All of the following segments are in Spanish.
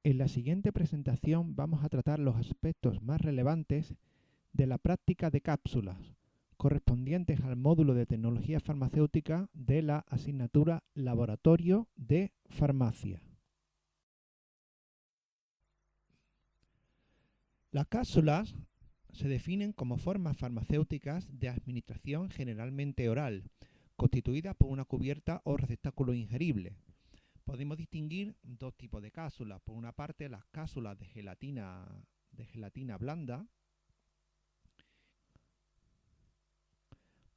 En la siguiente presentación vamos a tratar los aspectos más relevantes de la práctica de cápsulas, correspondientes al módulo de tecnología farmacéutica de la asignatura Laboratorio de Farmacia. Las cápsulas se definen como formas farmacéuticas de administración generalmente oral, constituidas por una cubierta o receptáculo ingerible. Podemos distinguir dos tipos de cápsulas. Por una parte, las cápsulas de gelatina blanda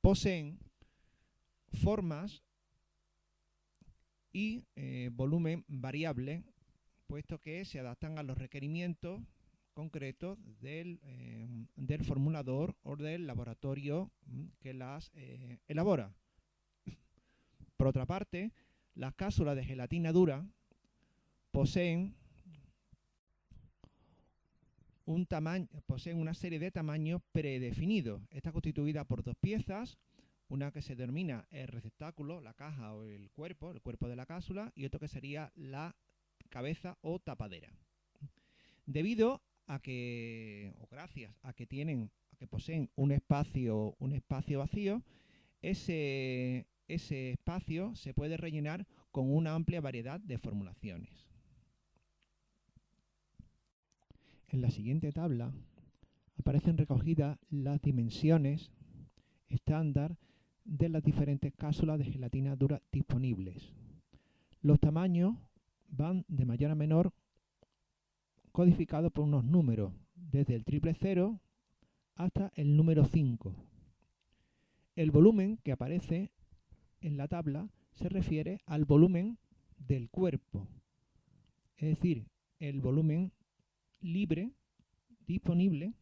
poseen formas y volumen variable, puesto que se adaptan a los requerimientos concretos del formulador o del laboratorio que las elabora. Por otra parte, las cápsulas de gelatina dura poseen una serie de tamaños predefinidos. Está constituida por dos piezas, una que se denomina el receptáculo, la caja o el cuerpo de la cápsula, y otro que sería la cabeza o tapadera. Debido a que, o gracias a que poseen un espacio vacío, ese espacio se puede rellenar con una amplia variedad de formulaciones. En la siguiente tabla aparecen recogidas las dimensiones estándar de las diferentes cápsulas de gelatina dura disponibles. Los tamaños van de mayor a menor codificados por unos números, desde el 000 hasta el número 5. El volumen que aparece en la tabla se refiere al volumen del cuerpo, es decir, el volumen libre disponible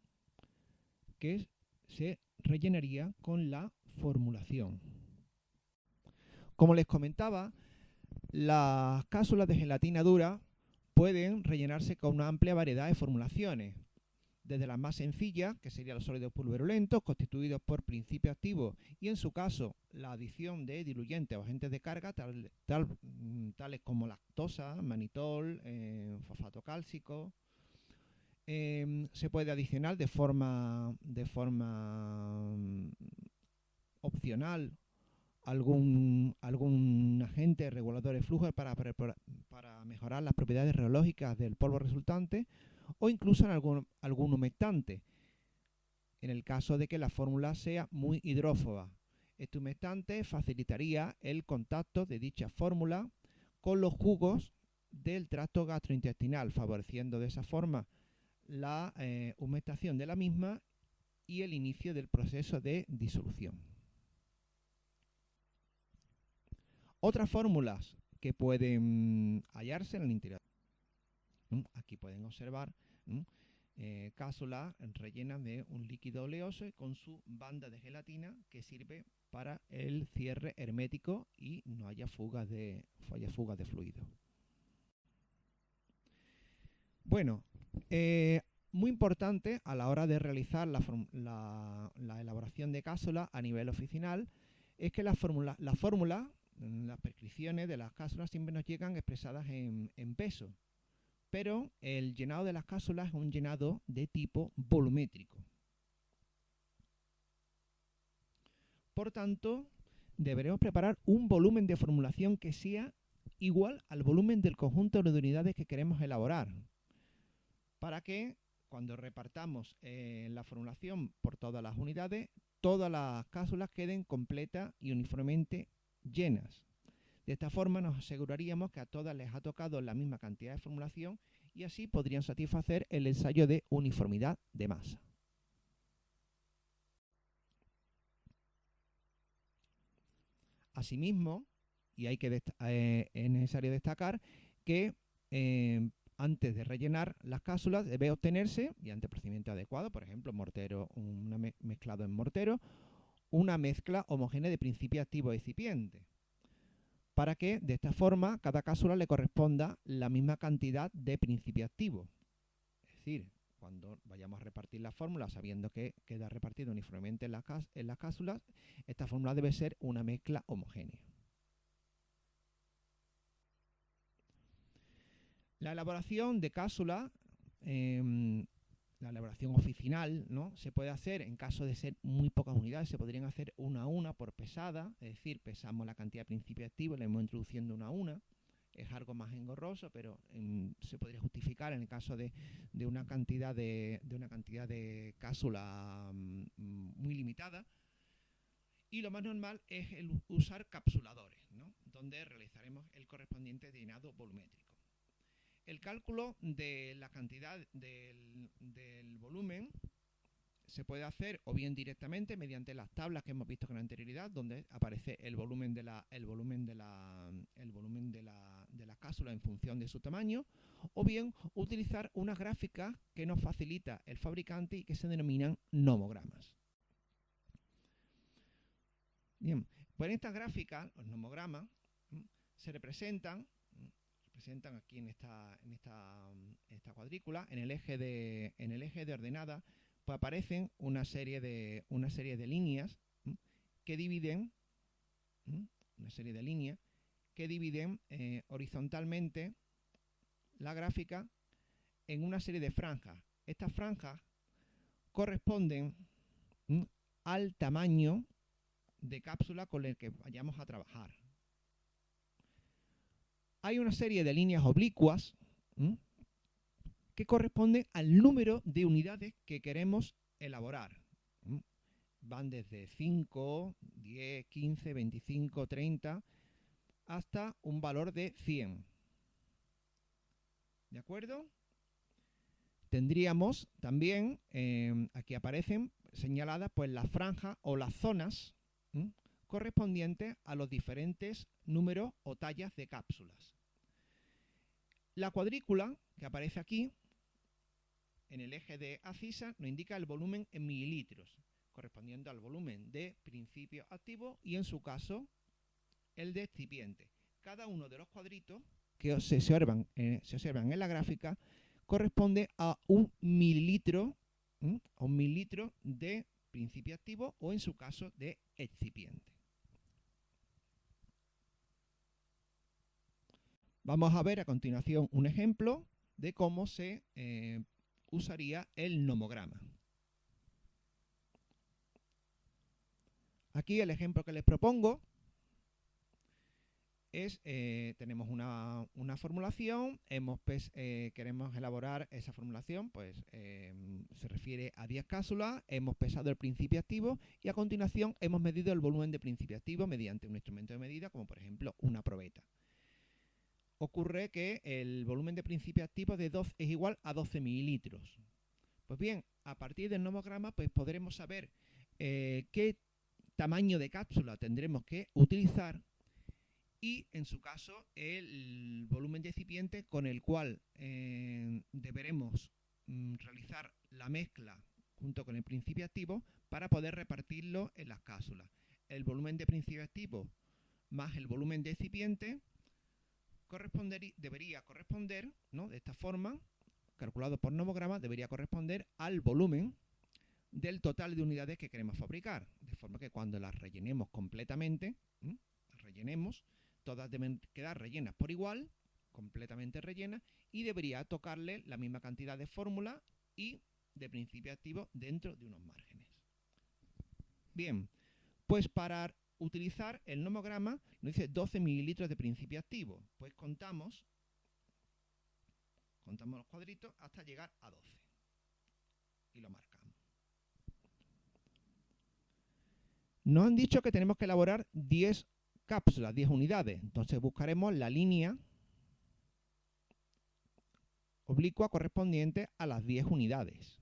que se rellenaría con la formulación. Como les comentaba, las cápsulas de gelatina dura pueden rellenarse con una amplia variedad de formulaciones, desde las más sencillas, que serían los sólidos pulverulentos, constituidos por principios activos y, en su caso, la adición de diluyentes o agentes de carga, tales como lactosa, manitol, fosfato cálcico. Se puede adicionar de forma opcional algún agente regulador de flujo para mejorar las propiedades reológicas del polvo resultante, o incluso en algún humectante, en el caso de que la fórmula sea muy hidrófoba. Este humectante facilitaría el contacto de dicha fórmula con los jugos del tracto gastrointestinal, favoreciendo de esa forma la humectación de la misma y el inicio del proceso de disolución. Otras fórmulas que pueden hallarse en el interior. Aquí pueden observar cápsulas rellenas de un líquido oleoso con su banda de gelatina que sirve para el cierre hermético y no haya fugas de fluido. Bueno, muy importante a la hora de realizar la elaboración de cápsulas a nivel oficinal es que las prescripciones de las cápsulas siempre nos llegan expresadas en peso, pero el llenado de las cápsulas es un llenado de tipo volumétrico. Por tanto, deberemos preparar un volumen de formulación que sea igual al volumen del conjunto de unidades que queremos elaborar, para que cuando repartamos la formulación por todas las unidades, todas las cápsulas queden completas y uniformemente llenas. De esta forma nos aseguraríamos que a todas les ha tocado la misma cantidad de formulación y así podrían satisfacer el ensayo de uniformidad de masa. Asimismo, y es necesario destacar que antes de rellenar las cápsulas debe obtenerse, mediante procedimiento adecuado, por ejemplo, mezclado en mortero, una mezcla homogénea de principio activo excipiente, para que de esta forma cada cápsula le corresponda la misma cantidad de principio activo. Es decir, cuando vayamos a repartir la fórmula sabiendo que queda repartido uniformemente en las cápsulas, esta fórmula debe ser una mezcla homogénea. La elaboración de cápsula, la elaboración oficinal, ¿no?, se puede hacer en caso de ser muy pocas unidades. Se podrían hacer una a una por pesada, es decir, pesamos la cantidad de principio activo y le vamos introduciendo una a una. Es algo más engorroso, pero se podría justificar en el caso de una cantidad de cápsula muy limitada. Y lo más normal es el usar capsuladores, ¿no?, donde realizaremos el correspondiente llenado volumétrico. El cálculo de la cantidad del volumen se puede hacer o bien directamente mediante las tablas que hemos visto con anterioridad, donde aparece el volumen de la cápsula en función de su tamaño, o bien utilizar unas gráficas que nos facilita el fabricante y que se denominan nomogramas. Bien, pues en estas gráficas, los nomogramas, se representan aquí en esta cuadrícula, en el eje de ordenada, pues aparecen una serie de líneas que dividen horizontalmente la gráfica en una serie de franjas. Estas franjas corresponden al tamaño de cápsula con el que vayamos a trabajar. Hay una serie de líneas oblicuas que corresponden al número de unidades que queremos elaborar. Van desde 5, 10, 15, 25, 30, hasta un valor de 100. ¿De acuerdo? Tendríamos también, aquí aparecen señaladas pues las franjas o las zonas correspondientes a los diferentes números o tallas de cápsulas. La cuadrícula que aparece aquí, en el eje de abscisa, nos indica el volumen en mililitros, correspondiendo al volumen de principio activo y, en su caso, el de excipiente. Cada uno de los cuadritos que se observan en la gráfica corresponde a un mililitro de principio activo o, en su caso, de excipiente. Vamos a ver a continuación un ejemplo de cómo se usaría el nomograma. Aquí el ejemplo que les propongo es, tenemos una formulación, queremos elaborar esa formulación, pues se refiere a 10 cápsulas, hemos pesado el principio activo y a continuación hemos medido el volumen de principio activo mediante un instrumento de medida, como por ejemplo una probeta. Ocurre que el volumen de principio activo es igual a 12 mililitros. Pues bien, a partir del nomograma pues podremos saber qué tamaño de cápsula tendremos que utilizar y, en su caso, el volumen de excipiente con el cual deberemos realizar la mezcla junto con el principio activo para poder repartirlo en las cápsulas. El volumen de principio activo más el volumen de excipiente debería corresponder, ¿no?, de esta forma, calculado por nomograma, debería corresponder al volumen del total de unidades que queremos fabricar, de forma que cuando las rellenemos completamente, todas deben quedar rellenas por igual, completamente rellenas, y debería tocarle la misma cantidad de fórmula y de principio activo dentro de unos márgenes. Bien, pues para utilizar el nomograma nos dice 12 mililitros de principio activo. Pues contamos los cuadritos hasta llegar a 12 y lo marcamos. Nos han dicho que tenemos que elaborar 10 cápsulas, 10 unidades. Entonces buscaremos la línea oblicua correspondiente a las 10 unidades.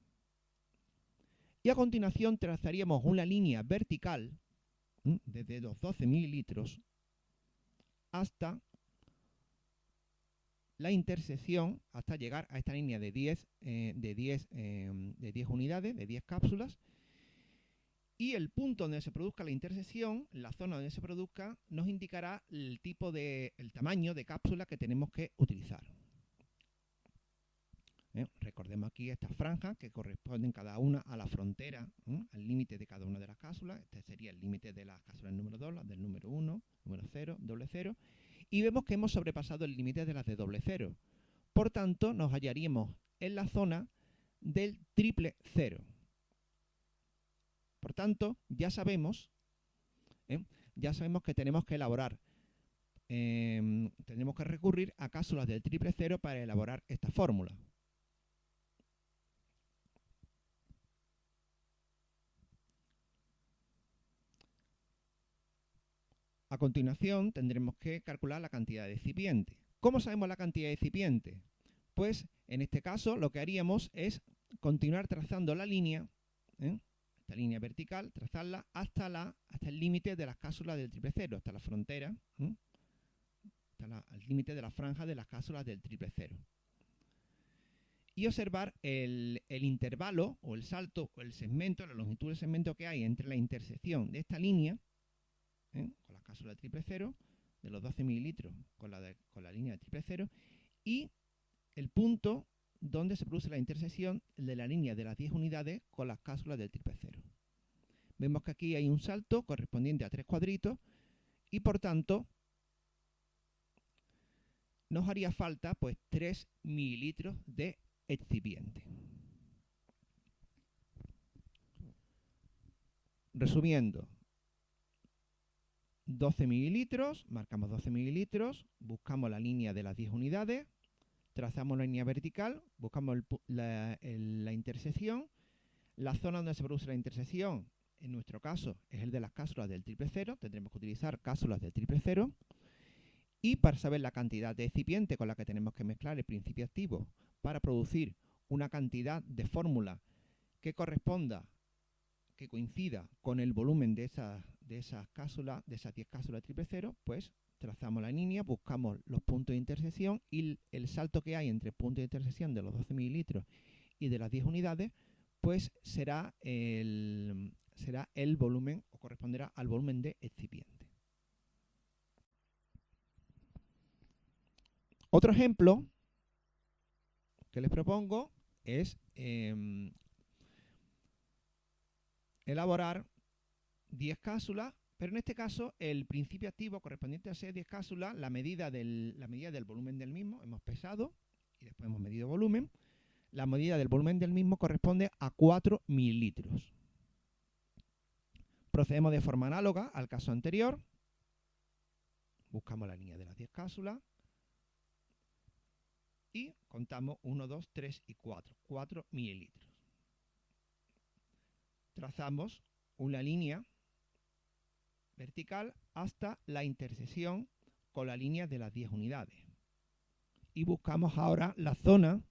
Y a continuación trazaríamos una línea vertical desde los 12 mililitros hasta la intersección, hasta llegar a esta línea de 10 unidades, de 10 cápsulas. Y el punto donde se produzca la intersección, la zona donde se produzca, nos indicará el tamaño de cápsula que tenemos que utilizar. Recordemos aquí estas franjas que corresponden cada una a la frontera, al límite de cada una de las cápsulas. Este sería el límite de las cápsulas número 2, las del número 1, número 0, doble 0. Y vemos que hemos sobrepasado el límite de las de doble 0. Por tanto, nos hallaríamos en la zona del triple cero. Por tanto, ya sabemos que tenemos que elaborar, tenemos que recurrir a cápsulas del triple cero para elaborar esta fórmula. A continuación, tendremos que calcular la cantidad de recipiente. ¿Cómo sabemos la cantidad de recipiente? Pues, en este caso, lo que haríamos es continuar trazando la línea, esta línea vertical, trazarla hasta el límite de las cápsulas del triple cero, hasta la frontera, hasta el límite de la franja de las cápsulas del triple cero. Y observar el intervalo, o el salto, o el segmento, la longitud del segmento que hay entre la intersección de esta línea, con la cápsula triple cero, de los 12 mililitros con la línea de triple cero, y el punto donde se produce la intersección de la línea de las 10 unidades con las cápsulas del triple cero. Vemos que aquí hay un salto correspondiente a 3 cuadritos y por tanto nos haría falta pues 3 mililitros de excipiente. Resumiendo, 12 mililitros, marcamos 12 mililitros, buscamos la línea de las 10 unidades, trazamos la línea vertical, buscamos la intersección, la zona donde se produce la intersección, en nuestro caso, es el de las cápsulas del triple cero, tendremos que utilizar cápsulas del triple cero, y para saber la cantidad de excipiente con la que tenemos que mezclar el principio activo para producir una cantidad de fórmula que corresponda, que coincida con el volumen de esas cápsulas, de esas 10 cápsulas de triple cero, pues trazamos la línea, buscamos los puntos de intersección y el salto que hay entre el punto de intersección de los 12 mililitros y de las 10 unidades, pues será el volumen, o corresponderá al volumen de excipiente. Otro ejemplo que les propongo es elaborar 10 cápsulas, pero en este caso el principio activo correspondiente a esas 10 cápsulas, la medida del volumen del mismo, hemos pesado y después hemos medido volumen, la medida del volumen del mismo corresponde a 4 mililitros. Procedemos de forma análoga al caso anterior, buscamos la línea de las 10 cápsulas y contamos 1, 2, 3 y 4, 4 mililitros. Trazamos una línea vertical hasta la intersección con la línea de las 10 unidades. Y buscamos ahora la zona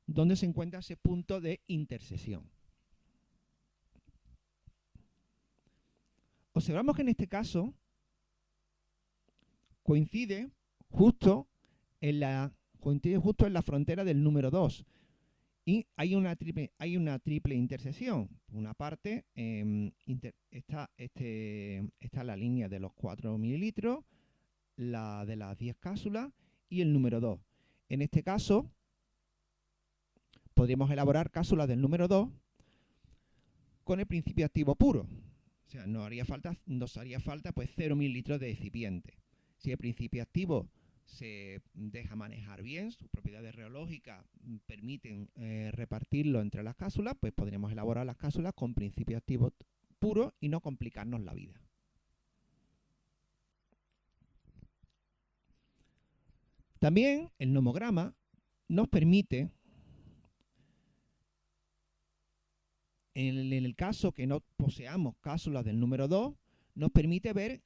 donde se encuentra ese punto de intersección. Observamos que en este caso coincide justo en la frontera del número 2. Y hay una triple intersección. Una parte está la línea de los 4 mililitros, la de las 10 cápsulas y el número 2. En este caso, podríamos elaborar cápsulas del número 2 con el principio activo puro. O sea, nos haría falta pues 0 mililitros de excipiente. Si el principio activo se deja manejar bien, sus propiedades reológicas permiten repartirlo entre las cápsulas, pues podríamos elaborar las cápsulas con principio activo puro y no complicarnos la vida. También el nomograma nos permite, en el caso que no poseamos cápsulas del número 2, nos permite ver,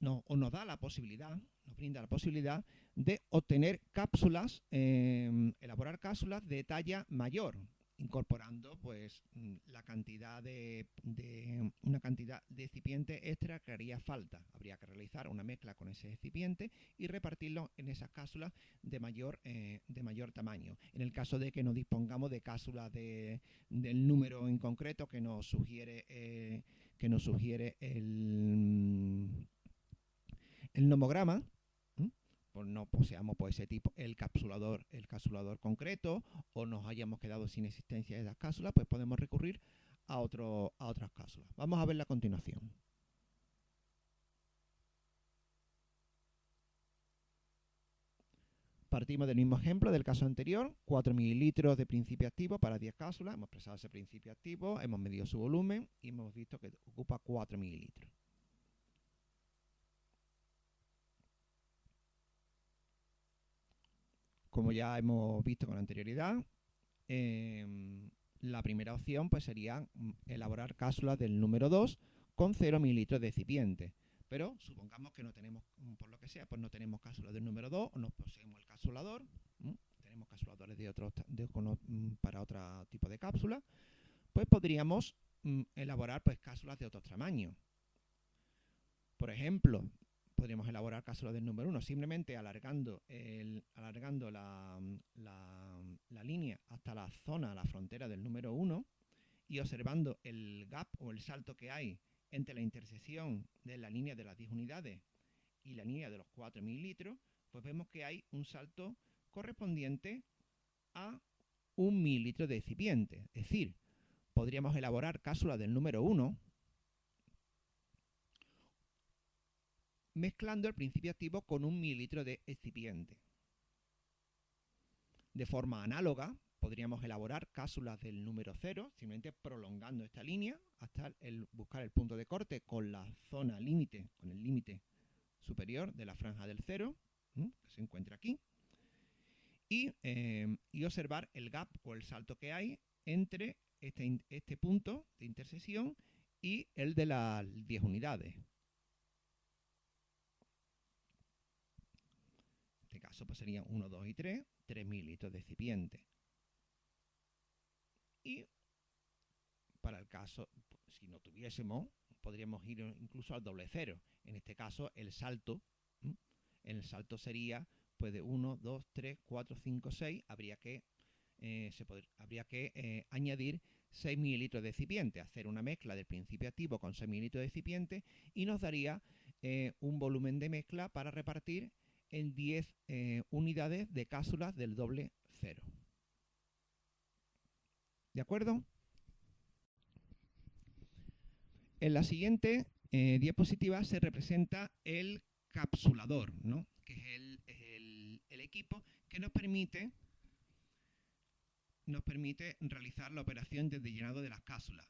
o nos da la posibilidad, nos brinda la posibilidad de obtener cápsulas, elaborar cápsulas de talla mayor, incorporando pues una cantidad de excipiente extra que haría falta. Habría que realizar una mezcla con ese excipiente y repartirlo en esas cápsulas de mayor tamaño. En el caso de que no dispongamos de cápsulas del número en concreto que nos sugiere el nomograma, pues no poseamos por ese tipo el capsulador concreto, o nos hayamos quedado sin existencia de esas cápsulas, pues podemos recurrir a otras cápsulas. Vamos a verla a continuación. Partimos del mismo ejemplo del caso anterior, 4 mililitros de principio activo para 10 cápsulas. Hemos expresado ese principio activo, hemos medido su volumen y hemos visto que ocupa 4 mililitros. Como ya hemos visto con anterioridad, la primera opción pues sería elaborar cápsulas del número 2 con 0 mililitros de excipiente. Pero supongamos que no tenemos, por lo que sea, pues no tenemos cápsulas del número 2 o no poseemos el capsulador. Tenemos capsuladores para otro tipo de cápsula. Pues podríamos elaborar pues cápsulas de otros tamaños. Por ejemplo, podríamos elaborar cápsulas del número 1 simplemente alargando la línea hasta la zona, la frontera del número 1 y observando el gap o el salto que hay entre la intersección de la línea de las 10 unidades y la línea de los 4 mililitros, pues vemos que hay un salto correspondiente a 1 mililitro de excipiente. Es decir, podríamos elaborar cápsulas del número 1 mezclando el principio activo con 1 mililitro de excipiente. De forma análoga, podríamos elaborar cápsulas del número 0, simplemente prolongando esta línea hasta buscar el punto de corte con la zona límite, con el límite superior de la franja del 0, que se encuentra aquí, y observar el gap o el salto que hay entre este punto de intersección y el de las 10 unidades. En este caso pues serían 1, 2 y 3 mililitros de excipiente. Y para el caso, si no tuviésemos, podríamos ir incluso al doble cero. En este caso, el salto sería pues de 1, 2, 3, 4, 5, 6. Habría que añadir 6 mililitros de excipiente, hacer una mezcla del principio activo con 6 mililitros de excipiente y nos daría un volumen de mezcla para repartir en 10 unidades de cápsulas del doble cero. ¿De acuerdo? En la siguiente diapositiva se representa el capsulador, ¿no? Que es el equipo que nos permite realizar la operación de llenado de las cápsulas.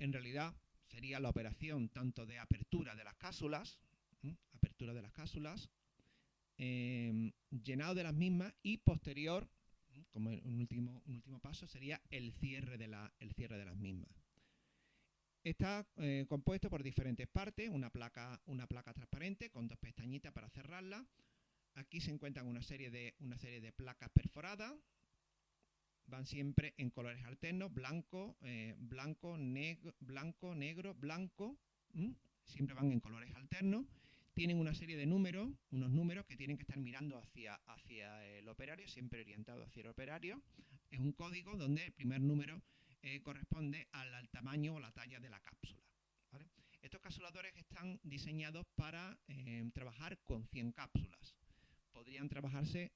En realidad sería la operación tanto de apertura de las cápsulas, llenado de las mismas y posterior, como un último paso, sería el cierre de las mismas. Está compuesto por diferentes partes, una placa transparente con 2 pestañitas para cerrarla. Aquí se encuentran una serie de placas perforadas. Van siempre en colores alternos, blanco, negro, blanco. Siempre van en colores alternos. Tienen una serie de números, unos números que tienen que estar mirando hacia el operario, siempre orientado hacia el operario. Es un código donde el primer número corresponde al tamaño o la talla de la cápsula, ¿vale? Estos capsuladores están diseñados para trabajar con 100 cápsulas. Podrían trabajarse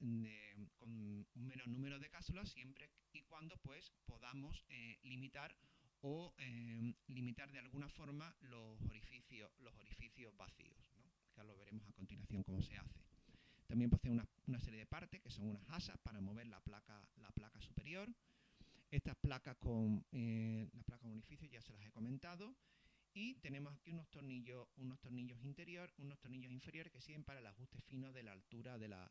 con un menor número de cápsulas siempre y cuando pues podamos limitar de alguna forma los orificios vacíos, ¿no? Que lo veremos a continuación cómo se hace. También posee una serie de partes que son unas asas para mover la placa superior. Estas placas con orificios ya se las he comentado. Y tenemos aquí unos tornillos interiores, unos tornillos inferiores que sirven para el ajuste fino de la altura de las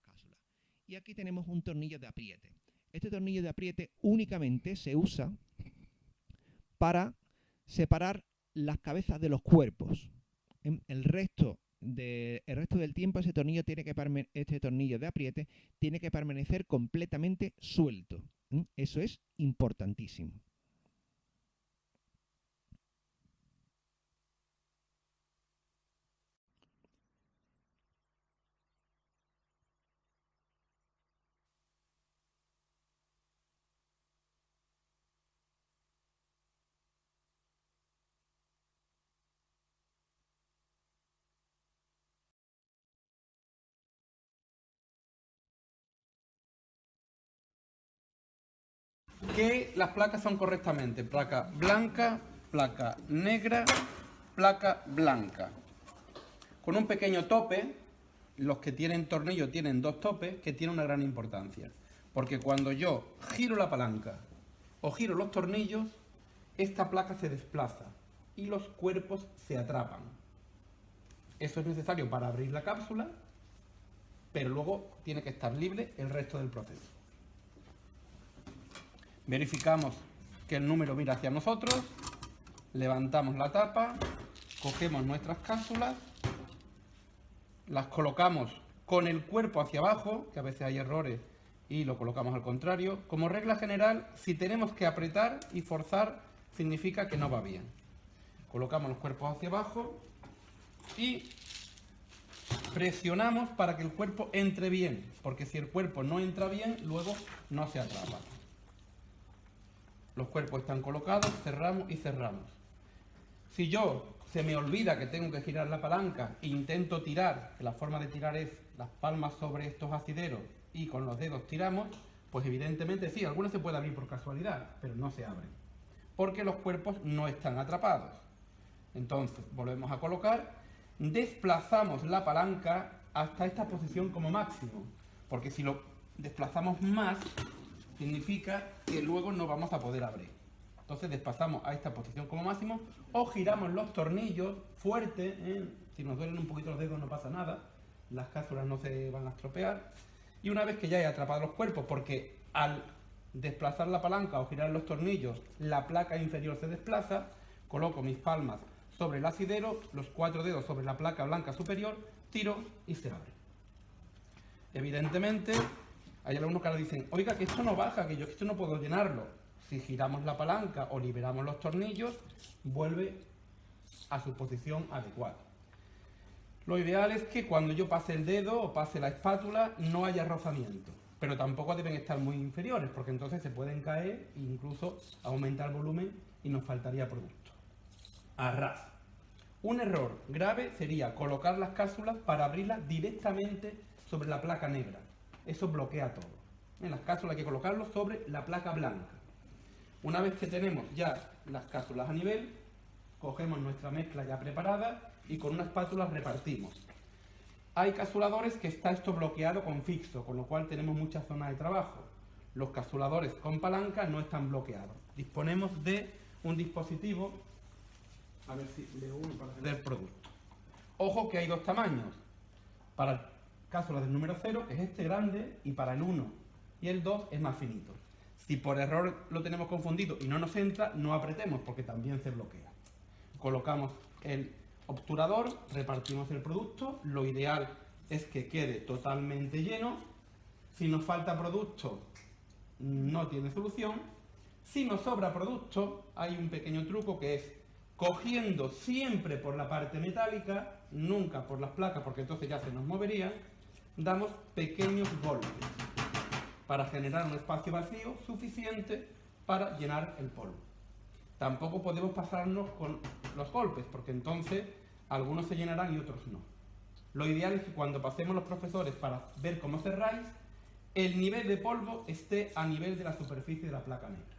cápsulas. Y aquí tenemos un tornillo de apriete. Este tornillo de apriete únicamente se usa para separar las cabezas de los cuerpos. El resto del tiempo este tornillo de apriete tiene que permanecer completamente suelto. Eso es importantísimo. Que las placas son correctamente placa blanca, placa negra, placa blanca. Con un pequeño tope los que tienen tornillo tienen dos topes que tienen una gran importancia. Porque cuando yo giro la palanca o giro los tornillos, esta placa se desplaza y los cuerpos se atrapan. Eso es necesario para abrir la cápsula, pero luego tiene que estar libre el resto del proceso. Verificamos que el número mira hacia nosotros, levantamos la tapa, cogemos nuestras cápsulas, las colocamos con el cuerpo hacia abajo, que a veces hay errores y lo colocamos al contrario. Como regla general, si tenemos que apretar y forzar, significa que no va bien. Colocamos los cuerpos hacia abajo y presionamos para que el cuerpo entre bien, porque si el cuerpo no entra bien, luego no se atrapa. Los cuerpos están colocados, cerramos y cerramos. Si se me olvida que tengo que girar la palanca e intento tirar, que la forma de tirar es las palmas sobre estos asideros y con los dedos tiramos, pues evidentemente sí, algunas se puede abrir por casualidad, pero no se abren, porque los cuerpos no están atrapados. Entonces, volvemos a colocar, desplazamos la palanca hasta esta posición como máximo, porque si lo desplazamos más, significa que luego no vamos a poder abrir. Entonces desplazamos a esta posición como máximo o giramos los tornillos fuerte. Si nos duelen un poquito los dedos no pasa nada, las cápsulas no se van a estropear. Y una vez que ya he atrapado los cuerpos, porque al desplazar la palanca o girar los tornillos, la placa inferior se desplaza, coloco mis palmas sobre el asidero, los 4 dedos sobre la placa blanca superior, tiro y se abre. Evidentemente, hay algunos que ahora dicen, oiga, que esto no baja, que yo esto no puedo llenarlo. Si giramos la palanca o liberamos los tornillos, vuelve a su posición adecuada. Lo ideal es que cuando yo pase el dedo o pase la espátula no haya rozamiento, pero tampoco deben estar muy inferiores, porque entonces se pueden caer e incluso aumentar el volumen y nos faltaría producto. A ras. Un error grave sería colocar las cápsulas para abrirlas directamente sobre la placa negra. Eso bloquea todo. En las cápsulas hay que colocarlo sobre la placa blanca. Una vez que tenemos ya las cápsulas a nivel, cogemos nuestra mezcla ya preparada y con una espátula repartimos. Hay capsuladores que está esto bloqueado con fixo, con lo cual tenemos mucha zona de trabajo. Los capsuladores con palanca no están bloqueados. Disponemos de un dispositivo, a ver si leo uno para del producto. Ojo que hay dos tamaños. Para cápsulas del número 0, que es este grande, y para el 1 y el 2 es más finito. Si por error lo tenemos confundido y no nos entra, no apretemos porque también se bloquea. Colocamos el obturador, repartimos el producto. Lo ideal es que quede totalmente lleno. Si nos falta producto, no tiene solución. Si nos sobra producto, hay un pequeño truco que es cogiendo siempre por la parte metálica, nunca por las placas porque entonces ya se nos moverían, damos pequeños golpes para generar un espacio vacío suficiente para llenar el polvo. Tampoco podemos pasarnos con los golpes, porque entonces algunos se llenarán y otros no. Lo ideal es que cuando pasemos los profesores para ver cómo cerráis, el nivel de polvo esté a nivel de la superficie de la placa negra.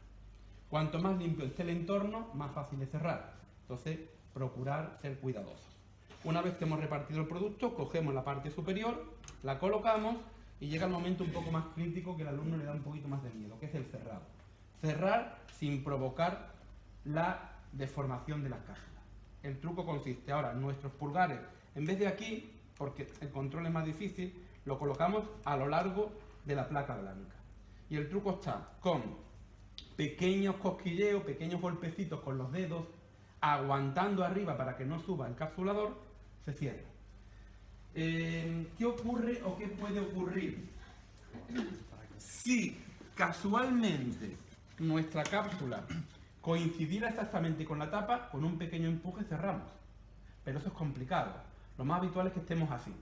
Cuanto más limpio esté el entorno, más fácil es cerrar. Entonces, procurar ser cuidadosos. Una vez que hemos repartido el producto, cogemos la parte superior, la colocamos y llega el momento un poco más crítico que el alumno le da un poquito más de miedo, que es el cerrado. Cerrar sin provocar la deformación de las cápsulas. El truco consiste ahora, nuestros pulgares, en vez de aquí, porque el control es más difícil, lo colocamos a lo largo de la placa blanca. Y el truco está con pequeños cosquilleos, pequeños golpecitos con los dedos, aguantando arriba para que no suba el capsulador, se cierra. ¿Qué ocurre o qué puede ocurrir? Si casualmente nuestra cápsula coincidiera exactamente con la tapa, con un pequeño empuje cerramos. Pero eso es complicado. Lo más habitual es que estemos así.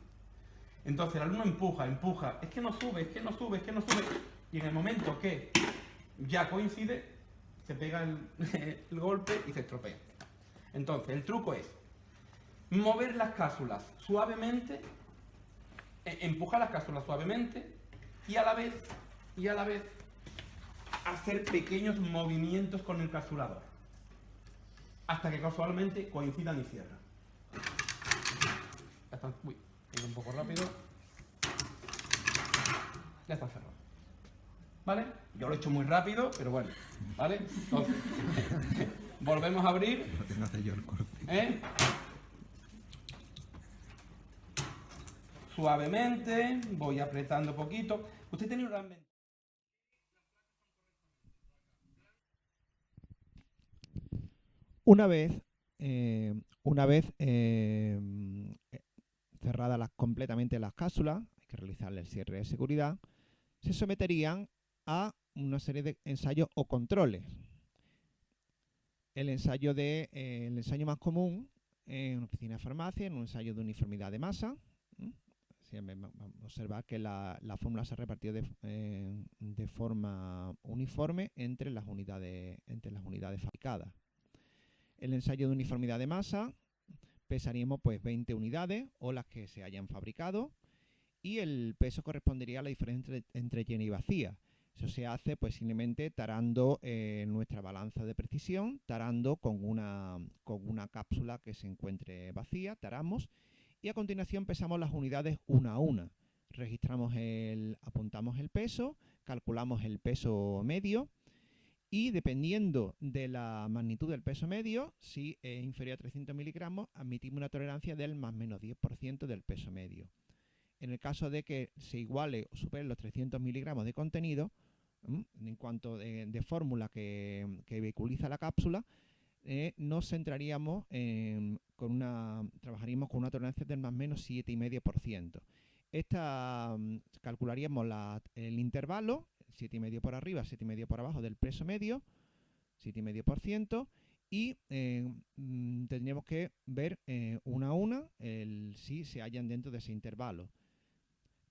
Entonces el alumno empuja, es que no sube, es que no sube, es que no sube. Y en el momento que ya coincide, se pega el golpe y se estropea. Entonces el truco es mover las cápsulas suavemente, empujar las cápsulas suavemente y a la vez hacer pequeños movimientos con el capsulador hasta que casualmente coincidan y cierran. Uy, un poco rápido. Ya está cerrado. ¿Vale? Yo lo he hecho muy rápido, pero bueno. ¿Vale? Entonces, volvemos a abrir. No tengo que hacer yo el corte. Suavemente, voy apretando poquito. Usted tiene una ventaja. Una vez cerradas completamente las cápsulas, hay que realizarle el cierre de seguridad, se someterían a una serie de ensayos o controles. El ensayo más común en una oficina de farmacia, en un ensayo de uniformidad de masa. Observar que la fórmula se ha repartido de forma uniforme entre las unidades fabricadas. El ensayo de uniformidad de masa pesaríamos pues 20 unidades o las que se hayan fabricado, y el peso correspondería a la diferencia entre llena y vacía. Eso se hace pues simplemente tarando nuestra balanza de precisión, tarando con una cápsula que se encuentre vacía, taramos, y a continuación pesamos las unidades una a una. Apuntamos el peso, calculamos el peso medio, y dependiendo de la magnitud del peso medio, si es inferior a 300 miligramos, admitimos una tolerancia del más menos 10% del peso medio. En el caso de que se iguale o supere los 300 miligramos de contenido, en cuanto de fórmula que vehiculiza la cápsula, nos centraríamos trabajaríamos con una tolerancia del más menos 7,5%. Calcularíamos el intervalo, 7,5 por arriba, 7,5 por abajo del peso medio, 7,5%, y tendríamos que ver una a una si se hallan dentro de ese intervalo.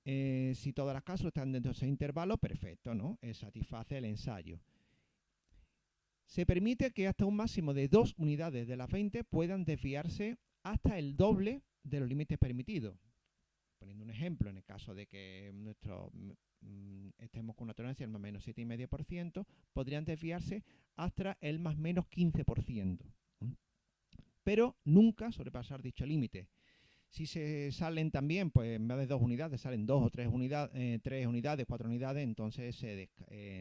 Si todas las cápsulas están dentro de ese intervalo, perfecto, ¿no? Satisface el ensayo. Se permite que hasta un máximo de 2 unidades de las 20 puedan desviarse hasta el doble de los límites permitidos. Poniendo un ejemplo, en el caso de que estemos con una tolerancia del más menos 7,5%, podrían desviarse hasta el más menos 15%. Pero nunca sobrepasar dicho límite. Si se salen también, pues en vez de 2 unidades, salen 2 o 3 unidades, 3 unidades, 4 unidades, entonces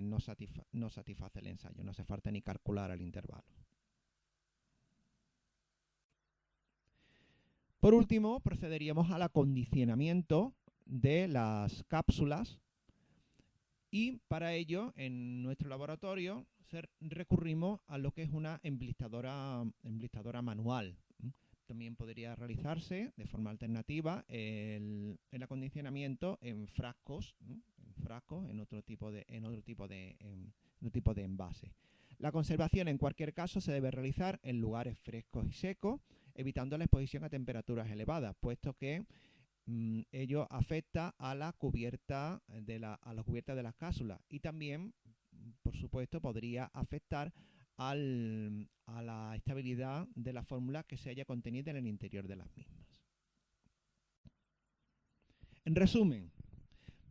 no satisface el ensayo, no hace falta ni calcular el intervalo. Por último, procederíamos al acondicionamiento de las cápsulas, y para ello, en nuestro laboratorio, recurrimos a lo que es una emblistadora manual. También podría realizarse de forma alternativa el acondicionamiento en frascos, en otro tipo de envase. La conservación en cualquier caso se debe realizar en lugares frescos y secos, evitando la exposición a temperaturas elevadas, puesto que ello afecta a la cubierta de las cápsulas, y también, por supuesto, podría afectar a la estabilidad de la fórmula que se haya contenida en el interior de las mismas. En resumen,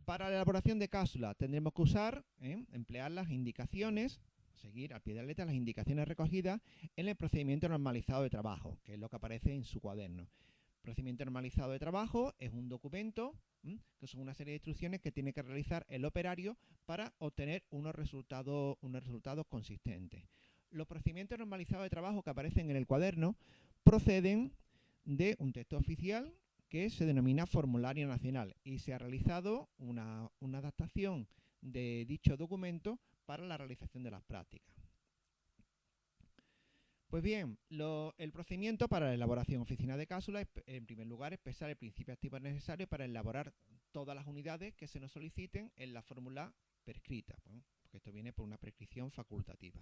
para la elaboración de cápsulas tendremos que emplear las indicaciones, seguir al pie de la letra las indicaciones recogidas en el procedimiento normalizado de trabajo, que es lo que aparece en su cuaderno. El procedimiento normalizado de trabajo es un documento, que son una serie de instrucciones que tiene que realizar el operario para obtener unos resultados consistentes. Los procedimientos normalizados de trabajo que aparecen en el cuaderno proceden de un texto oficial que se denomina Formulario Nacional, y se ha realizado una adaptación de dicho documento para la realización de las prácticas. Pues bien, el procedimiento para la elaboración oficina de cápsulas, en primer lugar, es pesar el principio activo necesario para elaborar todas las unidades que se nos soliciten en la fórmula prescrita, porque esto viene por una prescripción facultativa.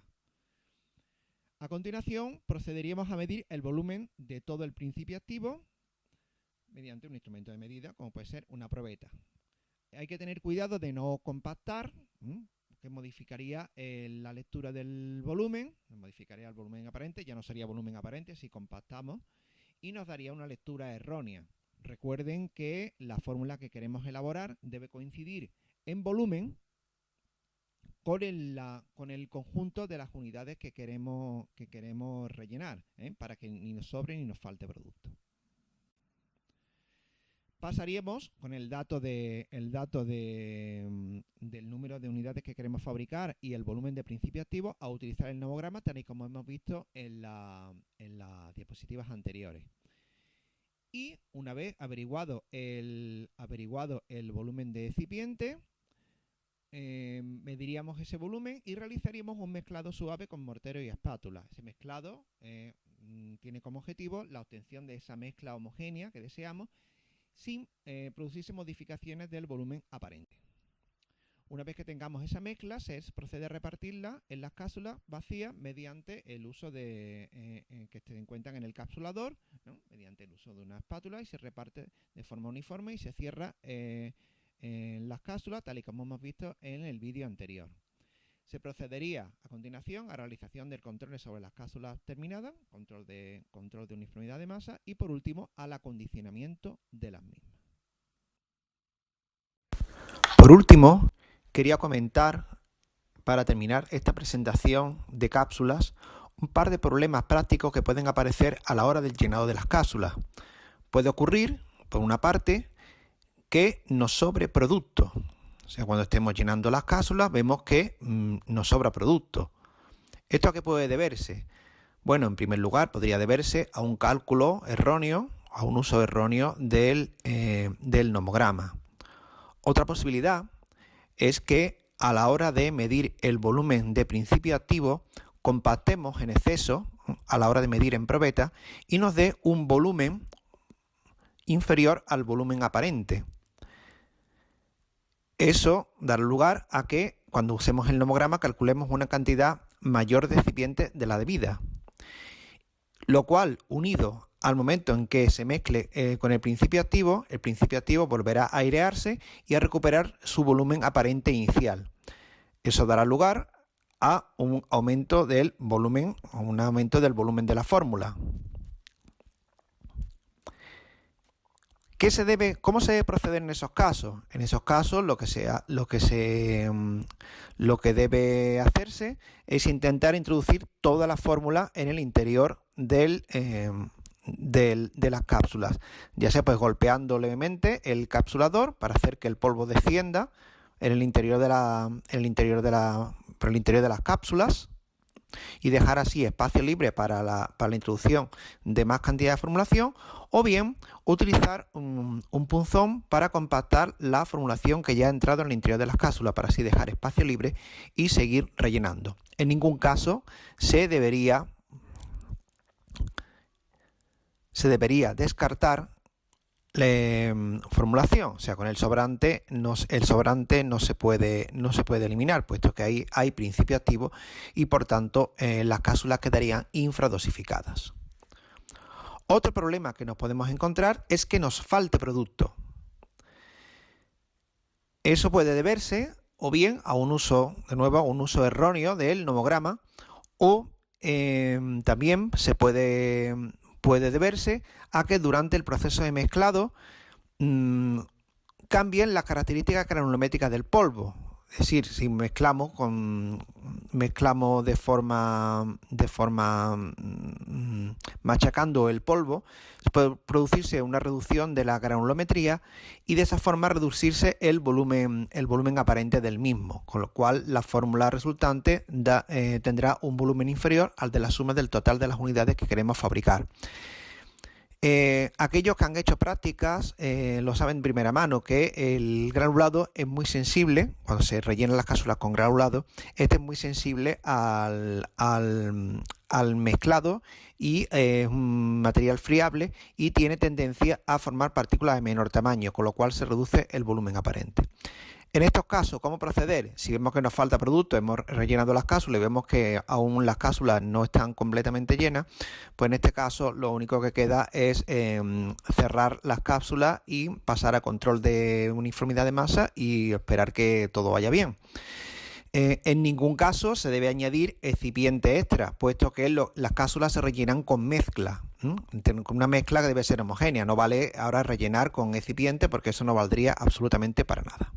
A continuación, procederíamos a medir el volumen de todo el principio activo mediante un instrumento de medida, como puede ser una probeta. Hay que tener cuidado de no compactar, que modificaría la lectura del volumen, modificaría el volumen aparente, ya no sería volumen aparente si compactamos, y nos daría una lectura errónea. Recuerden que la fórmula que queremos elaborar debe coincidir en volumen con el conjunto de las unidades que queremos rellenar, para que ni nos sobre ni nos falte producto. pasaríamos con el dato del número de unidades que queremos fabricar y el volumen de principio activo a utilizar el nomograma tal y como hemos visto en las diapositivas anteriores. Y una vez averiguado el volumen de excipiente, mediríamos ese volumen y realizaríamos un mezclado suave con mortero y espátula. Ese mezclado tiene como objetivo la obtención de esa mezcla homogénea que deseamos sin producirse modificaciones del volumen aparente. Una vez que tengamos esa mezcla, se procede a repartirla en las cápsulas vacías mediante el uso que se encuentran en el capsulador, ¿no? Mediante el uso de una espátula, y se reparte de forma uniforme y se cierra en las cápsulas, tal y como hemos visto en el vídeo anterior. Se procedería a continuación a realización del control sobre las cápsulas terminadas, control de uniformidad de masa y por último al acondicionamiento de las mismas. Por último, quería comentar, para terminar esta presentación de cápsulas, un par de problemas prácticos que pueden aparecer a la hora del llenado de las cápsulas. Puede ocurrir, por una parte, que nos sobre producto. O sea, cuando estemos llenando las cápsulas vemos que nos sobra producto. ¿Esto a qué puede deberse? Bueno, en primer lugar podría deberse a un cálculo erróneo, a un uso erróneo del nomograma. Otra posibilidad es que a la hora de medir el volumen de principio activo compactemos en exceso a la hora de medir en probeta y nos dé un volumen inferior al volumen aparente. Eso dará lugar a que cuando usemos el nomograma calculemos una cantidad mayor de excipiente de la debida, lo cual, unido al momento en que se mezcle con el principio activo volverá a airearse y a recuperar su volumen aparente inicial. Eso dará lugar a un aumento del volumen de la fórmula. ¿Cómo se debe proceder en esos casos? En esos casos lo que debe hacerse es intentar introducir toda la fórmula en el interior de las cápsulas, ya sea pues golpeando levemente el capsulador para hacer que el polvo descienda por el interior de las cápsulas y dejar así espacio libre para la introducción de más cantidad de formulación, o bien utilizar un punzón para compactar la formulación que ya ha entrado en el interior de las cápsulas para así dejar espacio libre y seguir rellenando. En ningún caso se debería descartar la formulación, o sea, con el sobrante no se puede eliminar, puesto que ahí hay principio activo y por tanto las cápsulas quedarían infradosificadas. Otro problema que nos podemos encontrar es que nos falte producto. Eso puede deberse o bien a un uso erróneo del nomograma, o también puede deberse a que durante el proceso de mezclado cambien las características granulométricas del polvo. Es decir, si mezclamos de forma machacando el polvo, puede producirse una reducción de la granulometría y de esa forma reducirse el volumen aparente del mismo, con lo cual la fórmula resultante tendrá un volumen inferior al de la suma del total de las unidades que queremos fabricar. Aquellos que han hecho prácticas lo saben de primera mano, que el granulado es muy sensible. Cuando se rellenan las cápsulas con granulado, este es muy sensible al mezclado y es un material friable y tiene tendencia a formar partículas de menor tamaño, con lo cual se reduce el volumen aparente. En estos casos, ¿cómo proceder? Si vemos que nos falta producto, hemos rellenado las cápsulas y vemos que aún las cápsulas no están completamente llenas, pues en este caso lo único que queda es cerrar las cápsulas y pasar a control de uniformidad de masa y esperar que todo vaya bien. En ningún caso se debe añadir excipiente extra, puesto que las cápsulas se rellenan con mezcla, con una mezcla que debe ser homogénea. No vale ahora rellenar con excipiente porque eso no valdría absolutamente para nada.